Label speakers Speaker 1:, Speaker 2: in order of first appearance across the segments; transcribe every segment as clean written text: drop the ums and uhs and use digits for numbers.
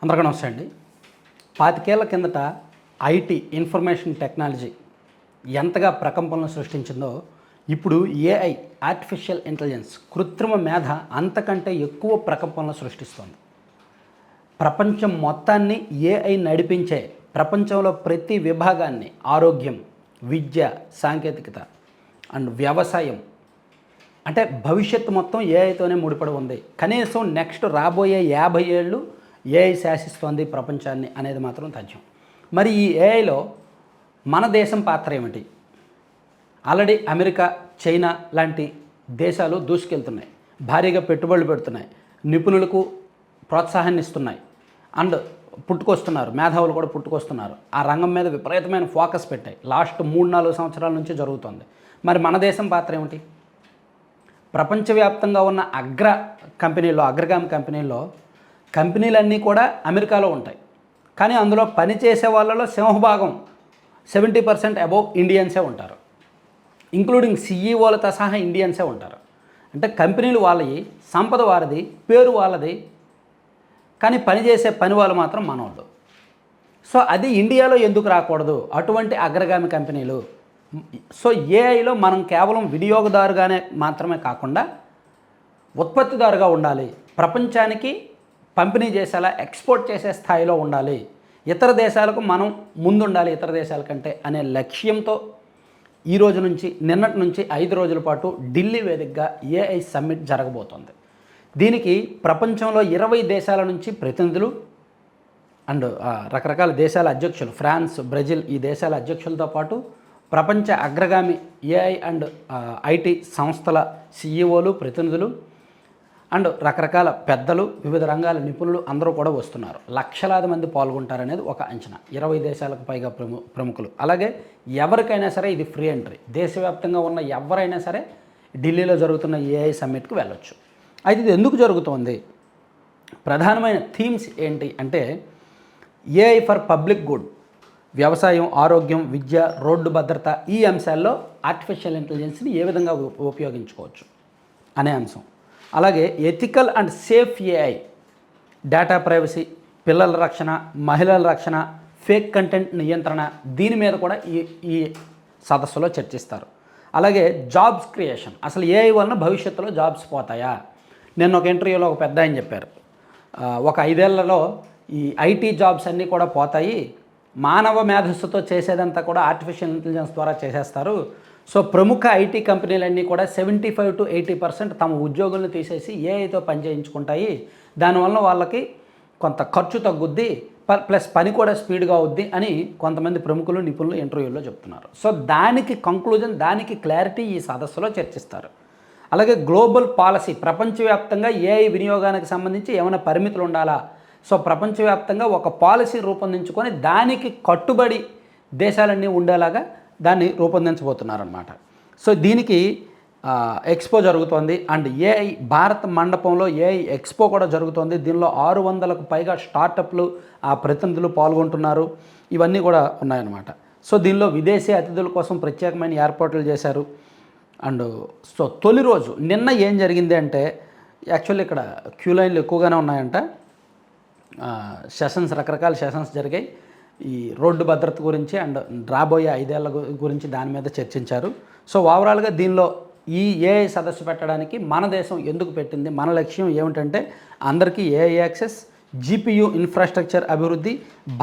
Speaker 1: అందరికీ నమస్తే అండి. 25 ఏళ్ల కిందట ఐటీ ఇన్ఫర్మేషన్ టెక్నాలజీ ఎంతగా ప్రకంపనలు సృష్టించిందో, ఇప్పుడు ఏఐ ఆర్టిఫిషియల్ ఇంటెలిజెన్స్ కృత్రిమ మేధ అంతకంటే ఎక్కువ ప్రకంపనలు సృష్టిస్తోంది. ప్రపంచం మొత్తాన్ని ఏఐ నడిపించే ప్రపంచంలో ప్రతి విభాగాన్ని ఆరోగ్యం, విద్య, సాంకేతికత అండ్ వ్యవసాయం అంటే భవిష్యత్తు మొత్తం ఏఐతోనే ముడిపడి ఉంది. కనీసం నెక్స్ట్ రాబోయే 50 ఏళ్ళు ఏఐ శాసిస్తోంది ప్రపంచాన్ని అనేది మాత్రం తథ్యం. మరి ఈ ఏఐలో మన దేశం పాత్ర ఏమిటి? ఆల్రెడీ అమెరికా, చైనా లాంటి దేశాలు దూసుకెళ్తున్నాయి, భారీగా పెట్టుబడులు పెడుతున్నాయి, నిపుణులకు ప్రోత్సాహాన్ని ఇస్తున్నాయి అండ్ పుట్టుకొస్తున్నారు, మేధావులు కూడా పుట్టుకొస్తున్నారు. ఆ రంగం మీద విపరీతమైన ఫోకస్ పెట్టాయి. లాస్ట్ 3-4 సంవత్సరాల నుంచి జరుగుతుంది. మరి మన దేశం పాత్ర ఏమిటి? ప్రపంచవ్యాప్తంగా ఉన్న అగ్రగామి కంపెనీల్లో కంపెనీలన్నీ కూడా అమెరికాలో ఉంటాయి. కానీ అందులో పనిచేసే వాళ్ళలో సింహభాగం 70% అబోవ్ ఇండియన్సే ఉంటారు. ఇంక్లూడింగ్ సీఈఓలతో సహా ఇండియన్సే ఉంటారు. అంటే కంపెనీలు వాళ్ళవి, సంపద వారిది, పేరు వాళ్ళది, కానీ పనిచేసే పని వాళ్ళు మాత్రం మనోళ్ళు. సో అది ఇండియాలో ఎందుకు రాకూడదు అటువంటి అగ్రగామి కంపెనీలు? సో ఏఐలో మనం కేవలం వినియోగదారుగానే మాత్రమే కాకుండా ఉత్పత్తిదారుగా ఉండాలి, ప్రపంచానికి పంపిణీ చేసేలా ఎక్స్పోర్ట్ చేసే స్థాయిలో ఉండాలి, ఇతర దేశాలకు మనం ముందుండాలి ఇతర దేశాల కంటే అనే లక్ష్యంతో ఈరోజు నుంచి నిన్నటి నుంచి 5 రోజుల పాటు ఢిల్లీ వేదికగా ఏఐ సమ్మిట్ జరగబోతోంది. దీనికి ప్రపంచంలో 20 దేశాల నుంచి ప్రతినిధులు అండ్ రకరకాల దేశాల అధ్యక్షులు, ఫ్రాన్స్, బ్రెజిల్ ఈ దేశాల అధ్యక్షులతో పాటు ప్రపంచ అగ్రగామి ఏఐ అండ్ ఐటీ సంస్థల సీఈఓలు, ప్రతినిధులు అండ్ రకరకాల పెద్దలు, వివిధ రంగాల నిపుణులు అందరూ కూడా వస్తున్నారు. లక్షలాది మంది పాల్గొంటారనేది ఒక అంచనా. 20 దేశాలకు పైగా ప్రముఖులు. అలాగే ఎవరికైనా సరే ఇది ఫ్రీ ఎంట్రీ. దేశవ్యాప్తంగా ఉన్న ఎవరైనా సరే ఢిల్లీలో జరుగుతున్న ఏఐ సమ్మిట్కి వెళ్ళొచ్చు. అయితే ఇది ఎందుకు జరుగుతోంది? ప్రధానమైన థీమ్స్ ఏంటి అంటే ఏఐ ఫర్ పబ్లిక్ గుడ్, వ్యవసాయం, ఆరోగ్యం, విద్య, రోడ్డు భద్రత, ఈ అంశాల్లో ఆర్టిఫిషియల్ ఇంటెలిజెన్స్ని ఏ విధంగా ఉపయోగించుకోవచ్చు అనే అంశం. అలాగే ethical and safe AI, data privacy, పిల్లల రక్షణ, మహిళల రక్షణ, ఫేక్ కంటెంట్ నియంత్రణ, దీని మీద కూడా ఈ సదస్సులో చర్చిస్తారు. అలాగే జాబ్స్ క్రియేషన్, అసలు ఏఐ వలన భవిష్యత్తులో జాబ్స్ పోతాయా? నిన్న ఒక ఇంటర్వ్యూలో ఒక పెద్ద ఆయన చెప్పారు, ఒక 5 ఏళ్లలో ఈ ఐటీ జాబ్స్ అన్నీ కూడా పోతాయి, మానవ మేధస్సుతో చేసేదంతా కూడా ఆర్టిఫిషియల్ ఇంటెలిజెన్స్ ద్వారా చేసేస్తారు. సో ప్రముఖ ఐటీ కంపెనీలన్నీ కూడా 75 to 80% తమ ఉద్యోగులను తీసేసి ఏఐతో పని చేయించుకుంటాయి. దానివల్ల వాళ్ళకి కొంత ఖర్చు తగ్గుద్ది, ప్లస్ పని కూడా స్పీడ్గా అవుద్ది అని కొంతమంది ప్రముఖులు, నిపుణులు ఇంటర్వ్యూల్లో చెప్తున్నారు. సో దానికి కంక్లూజన్, దానికి క్లారిటీ ఈ సదస్సులో చర్చిస్తారు. అలాగే గ్లోబల్ పాలసీ, ప్రపంచవ్యాప్తంగా ఏఐ వినియోగానికి సంబంధించి ఏమైనా పరిమితులు ఉండాలా? సో ప్రపంచవ్యాప్తంగా ఒక పాలసీ రూపొందించుకొని దానికి కట్టుబడి దేశాలన్నీ ఉండేలాగా దాన్ని రూపొందించబోతున్నారన్నమాట. సో దీనికి ఎక్స్పో జరుగుతోంది అండ్ ఏఐ భారత్ మండపంలో ఏఐ ఎక్స్పో కూడా జరుగుతోంది. దీనిలో 600కు పైగా స్టార్టప్లు, ఆ ప్రతినిధులు పాల్గొంటున్నారు. ఇవన్నీ కూడా ఉన్నాయన్నమాట. సో దీనిలో విదేశీ అతిథుల కోసం ప్రత్యేకమైన ఏర్పాట్లు చేశారు. అండ్ సో తొలి రోజు నిన్న ఏం జరిగింది అంటే, యాక్చువల్లీ ఇక్కడ క్యూ లైన్లు ఎక్కువగానే ఉన్నాయంట. సెషన్స్, రకరకాల సెషన్స్ జరిగాయి. ఈ రోడ్డు భద్రత గురించి అండ్ రాబోయే 5 ఏళ్ల గురించి దాని మీద చర్చించారు. సో ఓవరాల్గా దీనిలో ఈ ఏఐ సదస్సు పెట్టడానికి మన దేశం ఎందుకు పెట్టింది, మన లక్ష్యం ఏమిటంటే అందరికీ ఏఐ యాక్సెస్, జీపీయూ ఇన్ఫ్రాస్ట్రక్చర్ అభివృద్ధి,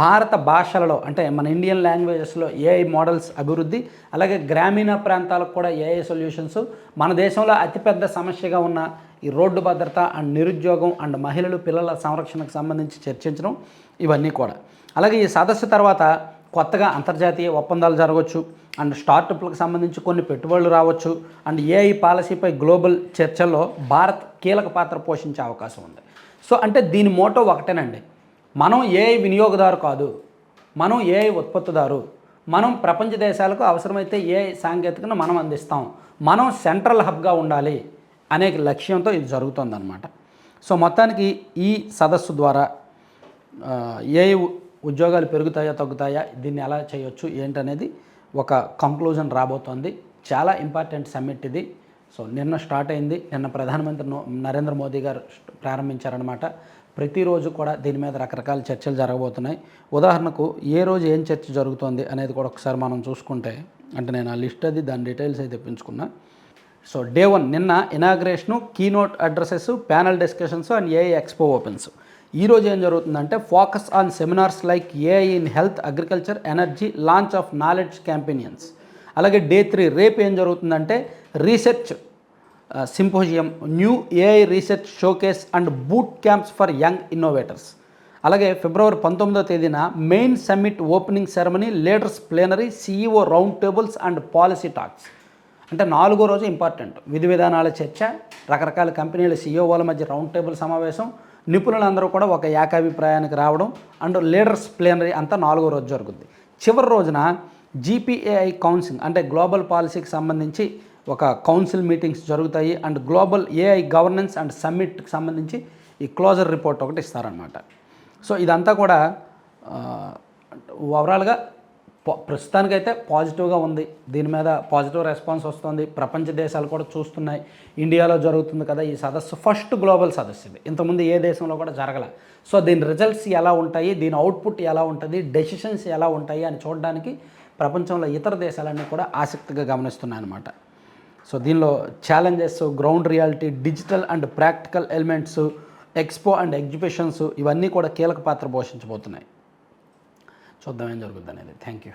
Speaker 1: భారత భాషలలో అంటే మన ఇండియన్ లాంగ్వేజెస్లో ఏఐ మోడల్స్ అభివృద్ధి, అలాగే గ్రామీణ ప్రాంతాలకు కూడా ఏఐ సొల్యూషన్స్, మన దేశంలో అతిపెద్ద సమస్యగా ఉన్న ఈ రోడ్డు భద్రత అండ్ నిరుద్యోగం అండ్ మహిళలు, పిల్లల సంరక్షణకు సంబంధించి చర్చించడం, ఇవన్నీ కూడా. అలాగే ఈ సదస్సు తర్వాత కొత్తగా అంతర్జాతీయ ఒప్పందాలు జరగవచ్చు అండ్ స్టార్టప్లకు సంబంధించి కొన్ని పెట్టుబడులు రావచ్చు అండ్ ఏఐ పాలసీపై గ్లోబల్ చర్చల్లో భారత్ కీలక పాత్ర పోషించే అవకాశం ఉంది. సో అంటే దీని మోటో ఒకటేనండి, మనం ఏఐ వినియోగదారు కాదు, మనం ఏఐ ఉత్పత్తిదారు. మనం ప్రపంచ దేశాలకు అవసరమైతే ఏఐ సాంకేతికను మనం అందిస్తాం, మనం సెంట్రల్ హబ్గా ఉండాలి అనే లక్ష్యంతో ఇది జరుగుతుందన్నమాట. సో మొత్తానికి ఈ సదస్సు ద్వారా ఏఐ ఉద్యోగాలు పెరుగుతాయా తగ్గుతాయా, దీన్ని ఎలా చేయొచ్చు ఏంటనేది ఒక కంక్లూజన్ రాబోతోంది. చాలా ఇంపార్టెంట్ సమ్మిట్ ఇది. సో నిన్న స్టార్ట్ అయింది. నిన్న ప్రధానమంత్రి నరేంద్ర మోదీ గారు ప్రారంభించారనమాట. ప్రతిరోజు కూడా దీని మీద రకరకాల చర్చలు జరగబోతున్నాయి. ఉదాహరణకు ఏ రోజు ఏం చర్చ జరుగుతోంది అనేది కూడా ఒకసారి మనం చూసుకుంటే, అంటే నేను ఆ లిస్ట్ అది దాని డీటెయిల్స్ అయితే తెప్పించుకున్నా. సో డే 1 నిన్న inauguration, keynote addresses, panel discussions and AI expo opens. ఈరోజు ఏం జరుగుతుందంటే focus on seminars like AI in health, agriculture, energy, launch of knowledge campaigns. అలాగే డే 3 రేపు ఏం జరుగుతుందంటే research symposium, new AI research showcase and boot camps for young innovators. అలాగే ఫిబ్రవరి 19వ తేదీన main summit opening ceremony, leaders plenary, CEO round tables and policy talks. అంటే 4వ రోజు ఇంపార్టెంట్. విధి విధానాల చర్చ, రకరకాల కంపెనీల CEOల మధ్య రౌండ్ టేబుల్ సమావేశం, నిపుణులందరూ కూడా ఒక ఏకాభిప్రాయానికి రావడం అండ్ లీడర్స్ ప్లేనరీ అంతా 4వ రోజు జరుగుద్ది. చివరి రోజున GPAI కౌన్సిల్ అంటే గ్లోబల్ పాలసీకి సంబంధించి ఒక కౌన్సిల్ మీటింగ్స్ జరుగుతాయి and global AI governance and సమ్మిట్కి సంబంధించి ఈ క్లోజర్ రిపోర్ట్ ఒకటి ఇస్తారనమాట. సో ఇదంతా కూడా ఓవరాల్గా ప్రస్తుతానికైతే పాజిటివ్గా ఉంది. దీని మీద పాజిటివ్ రెస్పాన్స్ వస్తుంది. ప్రపంచ దేశాలు కూడా చూస్తున్నాయి. ఇండియాలో జరుగుతుంది కదా ఈ సదస్సు, ఫస్ట్ గ్లోబల్ సదస్సు ఇది. ఇంతకుముందు ఏ దేశంలో కూడా జరగలే. సో దీని రిజల్ట్స్ ఎలా ఉంటాయి, దీని అవుట్పుట్ ఎలా ఉంటుంది, డెసిషన్స్ ఎలా ఉంటాయి అని చూడడానికి ప్రపంచంలో ఇతర దేశాలన్నీ కూడా ఆసక్తిగా గమనిస్తున్నాయి అన్నమాట. సో దీనిలో challenges, ground reality, digital and practical elements, expo and exhibitions ఇవన్నీ కూడా కీలక పాత్ర పోషించబోతున్నాయి. చూద్దాం ఏం జరుగుతుంది అనేది. Thank you.